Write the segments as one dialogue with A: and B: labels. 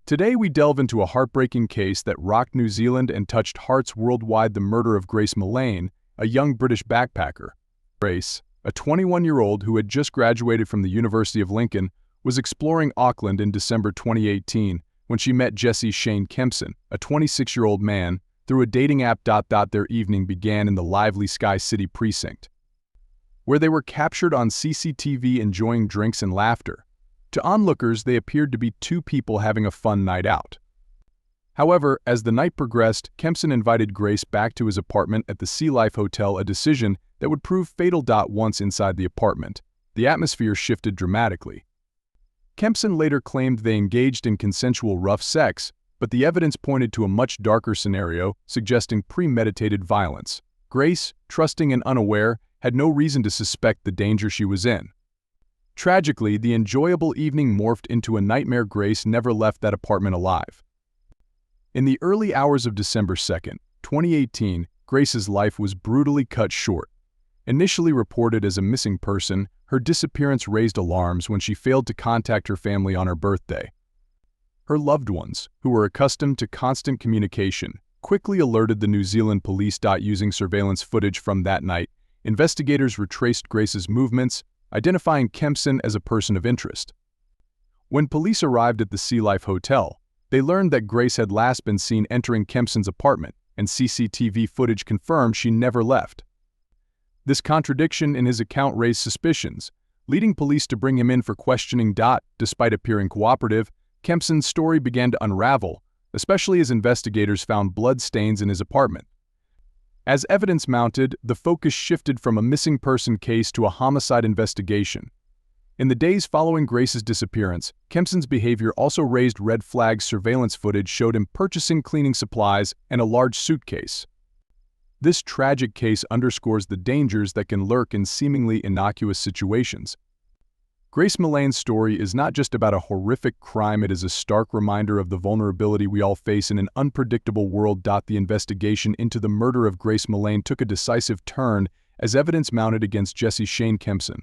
A: Today we delve into a heartbreaking case that rocked New Zealand and touched hearts worldwide: the murder of Grace Millane, a young British backpacker. Grace, a 21-year-old who had just graduated from the University of Lincoln, was exploring Auckland in December 2018 when she met Jesse Shane Kempson, a 26-year-old man, through a dating app. Their evening began in the lively Sky City precinct, where they were captured on CCTV enjoying drinks and laughter. To onlookers, they appeared to be two people having a fun night out. However, as the night progressed, Kempson invited Grace back to his apartment at the Sea Life Hotel, a decision that would prove fatal. Once inside the apartment, the atmosphere shifted dramatically. Kempson later claimed they engaged in consensual rough sex, but the evidence pointed to a much darker scenario, suggesting premeditated violence. Grace, trusting and unaware, had no reason to suspect the danger she was in. Tragically, the enjoyable evening morphed into a nightmare. Grace never left that apartment alive. In the early hours of December 2nd, 2018, Grace's life was brutally cut short. Initially reported as a missing person, her disappearance raised alarms when she failed to contact her family on her birthday. Her loved ones, who were accustomed to constant communication, quickly alerted the New Zealand police. Using surveillance footage from that night, investigators retraced Grace's movements, identifying Kempson as a person of interest. When police arrived at the Sea Life Hotel, they learned that Grace had last been seen entering Kempson's apartment, and CCTV footage confirmed she never left. This contradiction in his account raised suspicions, leading police to bring him in for questioning. Despite appearing cooperative, Kempson's story began to unravel, especially as investigators found blood stains in his apartment. As evidence mounted, the focus shifted from a missing person case to a homicide investigation. In the days following Grace's disappearance, Kempson's behavior also raised red flags. Surveillance footage showed him purchasing cleaning supplies and a large suitcase. This tragic case underscores the dangers that can lurk in seemingly innocuous situations. Grace Millane's story is not just about a horrific crime, it is a stark reminder of the vulnerability we all face in an unpredictable world. The investigation into the murder of Grace Millane took a decisive turn as evidence mounted against Jesse Shane Kempson.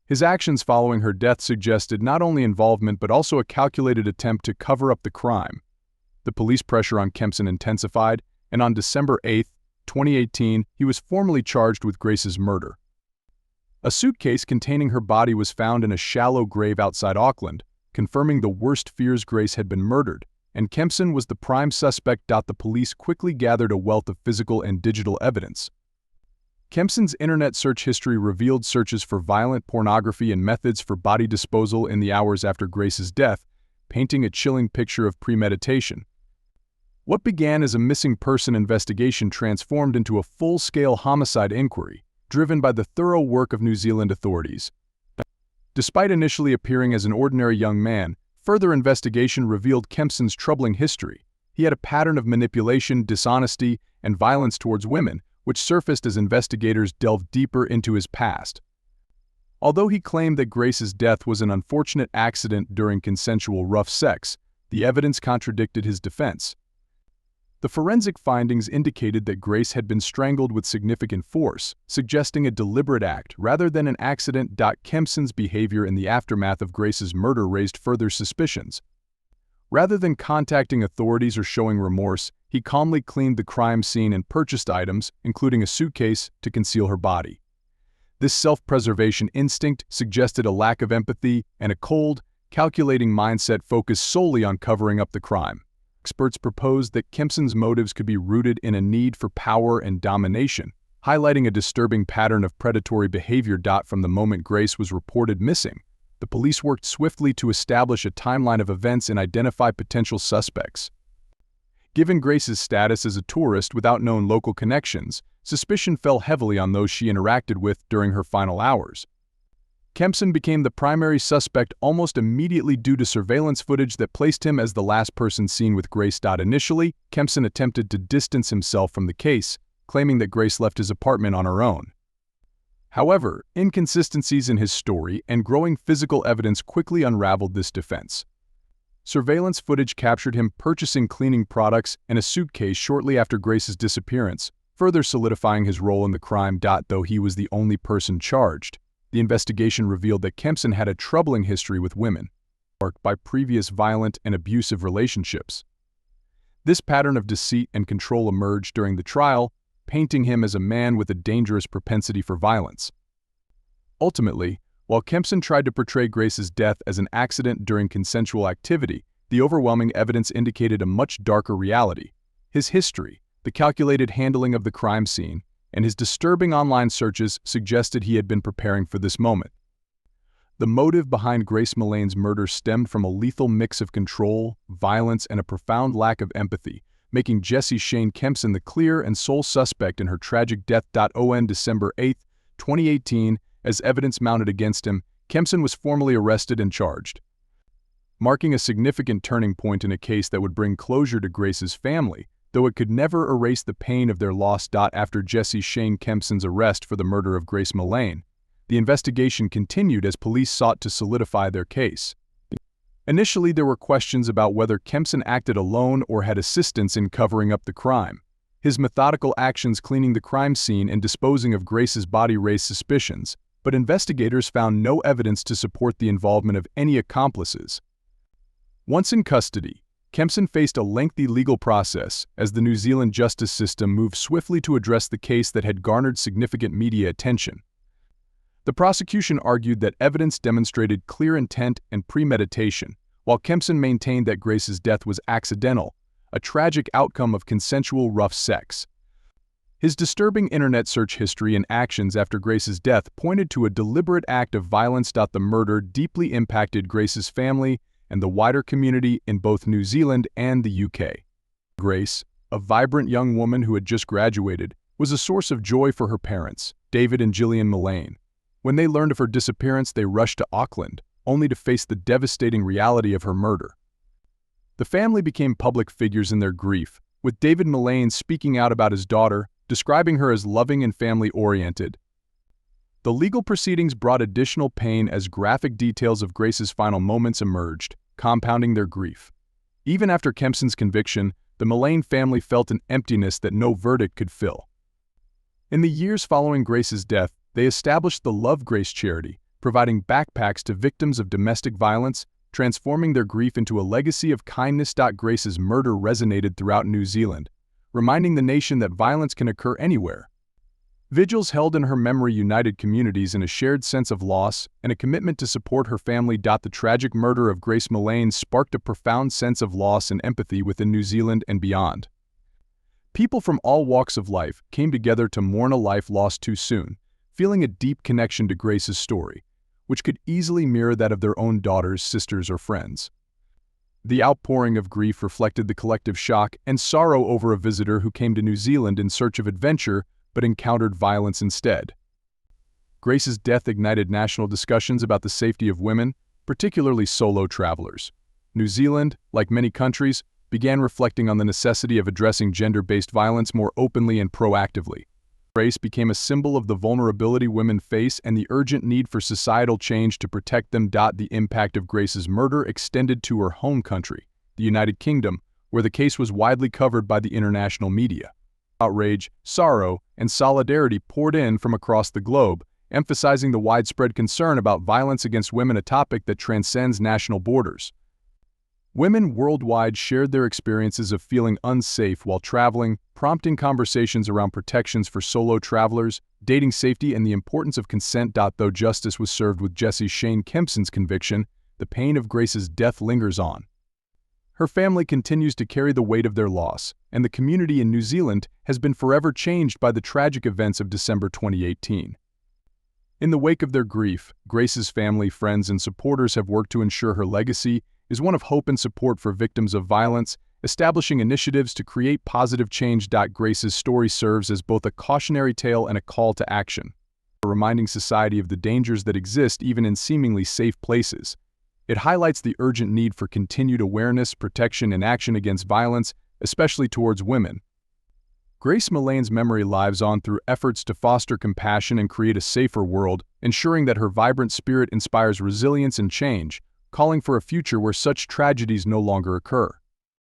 A: His actions following her death suggested not only involvement but also a calculated attempt to cover up the crime. The police pressure on Kempson intensified, and on December 8, 2018, he was formally charged with Grace's murder. A suitcase containing her body was found in a shallow grave outside Auckland, confirming the worst fears: Grace had been murdered, and Kempson was the prime suspect. The police quickly gathered a wealth of physical and digital evidence. Kempson's internet search history revealed searches for violent pornography and methods for body disposal in the hours after Grace's death, painting a chilling picture of premeditation. What began as a missing person investigation transformed into a full-scale homicide inquiry, driven by the thorough work of New Zealand authorities. Despite initially appearing as an ordinary young man, further investigation revealed Kempson's troubling history. He had a pattern of manipulation, dishonesty, and violence towards women, which surfaced as investigators delved deeper into his past. Although he claimed that Grace's death was an unfortunate accident during consensual rough sex, the evidence contradicted his defense. The forensic findings indicated that Grace had been strangled with significant force, suggesting a deliberate act rather than an accident. Kempson's behavior in the aftermath of Grace's murder raised further suspicions. Rather than contacting authorities or showing remorse, he calmly cleaned the crime scene and purchased items, including a suitcase, to conceal her body. This self-preservation instinct suggested a lack of empathy and a cold, calculating mindset focused solely on covering up the crime. Experts proposed that Kempson's motives could be rooted in a need for power and domination, highlighting a disturbing pattern of predatory behavior. From the moment Grace was reported missing, the police worked swiftly to establish a timeline of events and identify potential suspects. Given Grace's status as a tourist without known local connections, suspicion fell heavily on those she interacted with during her final hours. Kempson became the primary suspect almost immediately due to surveillance footage that placed him as the last person seen with Grace. Initially, Kempson attempted to distance himself from the case, claiming that Grace left his apartment on her own. However, inconsistencies in his story and growing physical evidence quickly unraveled this defense. Surveillance footage captured him purchasing cleaning products and a suitcase shortly after Grace's disappearance, further solidifying his role in the crime. Though he was the only person charged, the investigation revealed that Kempson had a troubling history with women. marked by previous violent and abusive relationships. This pattern of deceit and control emerged during the trial, painting him as a man with a dangerous propensity for violence. Ultimately, while Kempson tried to portray Grace's death as an accident during consensual activity, the overwhelming evidence indicated a much darker reality. His history, the calculated handling of the crime scene, and his disturbing online searches suggested he had been preparing for this moment. The motive behind Grace Millane's murder stemmed from a lethal mix of control, violence, and a profound lack of empathy, making Jesse Shane Kempson the clear and sole suspect in her tragic death. On December 8, 2018, as evidence mounted against him, Kempson was formally arrested and charged, marking a significant turning point in a case that would bring closure to Grace's family, though it could never erase the pain of their loss. After Jesse Shane Kempson's arrest for the murder of Grace Millane, the investigation continued as police sought to solidify their case. Initially, there were questions about whether Kempson acted alone or had assistance in covering up the crime. His methodical actions cleaning the crime scene and disposing of Grace's body raised suspicions, but investigators found no evidence to support the involvement of any accomplices. Once in custody, Kempson faced a lengthy legal process as the New Zealand justice system moved swiftly to address the case that had garnered significant media attention. The prosecution argued that evidence demonstrated clear intent and premeditation, while Kempson maintained that Grace's death was accidental, a tragic outcome of consensual rough sex. His disturbing internet search history and actions after Grace's death pointed to a deliberate act of violence. The murder deeply impacted Grace's family and the wider community in both New Zealand and the UK. Grace, a vibrant young woman who had just graduated, was a source of joy for her parents, David and Gillian Millane. When they learned of her disappearance, they rushed to Auckland, only to face the devastating reality of her murder. The family became public figures in their grief, with David Millane speaking out about his daughter, describing her as loving and family-oriented. The legal proceedings brought additional pain as graphic details of Grace's final moments emerged, compounding their grief. Even after Kempson's conviction, the Millane family felt an emptiness that no verdict could fill. In the years following Grace's death, they established the Love Grace charity, providing backpacks to victims of domestic violence, transforming their grief into a legacy of kindness. Grace's murder resonated throughout New Zealand, reminding the nation that violence can occur anywhere. Vigils held in her memory united communities in a shared sense of loss and a commitment to support her family. The tragic murder of Grace Millane sparked a profound sense of loss and empathy within New Zealand and beyond. People from all walks of life came together to mourn a life lost too soon, feeling a deep connection to Grace's story, which could easily mirror that of their own daughters, sisters, or friends. The outpouring of grief reflected the collective shock and sorrow over a visitor who came to New Zealand in search of adventure but encountered violence instead. Grace's death ignited national discussions about the safety of women, particularly solo travelers. New Zealand, like many countries, began reflecting on the necessity of addressing gender-based violence more openly and proactively. Grace became a symbol of the vulnerability women face and the urgent need for societal change to protect them. The impact of Grace's murder extended to her home country, the United Kingdom, where the case was widely covered by the international media. Outrage, sorrow, and solidarity poured in from across the globe, emphasizing the widespread concern about violence against women, a topic that transcends national borders. Women worldwide shared their experiences of feeling unsafe while traveling, prompting conversations around protections for solo travelers, dating safety, and the importance of consent. Though justice was served with Jesse Shane Kempson's conviction, the pain of Grace's death lingers on. Her family continues to carry the weight of their loss, and the community in New Zealand has been forever changed by the tragic events of December 2018. In the wake of their grief, Grace's family, friends, and supporters have worked to ensure her legacy is one of hope and support for victims of violence, establishing initiatives to create positive change. Grace's story serves as both a cautionary tale and a call to action, reminding society of the dangers that exist even in seemingly safe places. It highlights the urgent need for continued awareness, protection, and action against violence, especially towards women. Grace Millane's memory lives on through efforts to foster compassion and create a safer world, ensuring that her vibrant spirit inspires resilience and change, calling for a future where such tragedies no longer occur.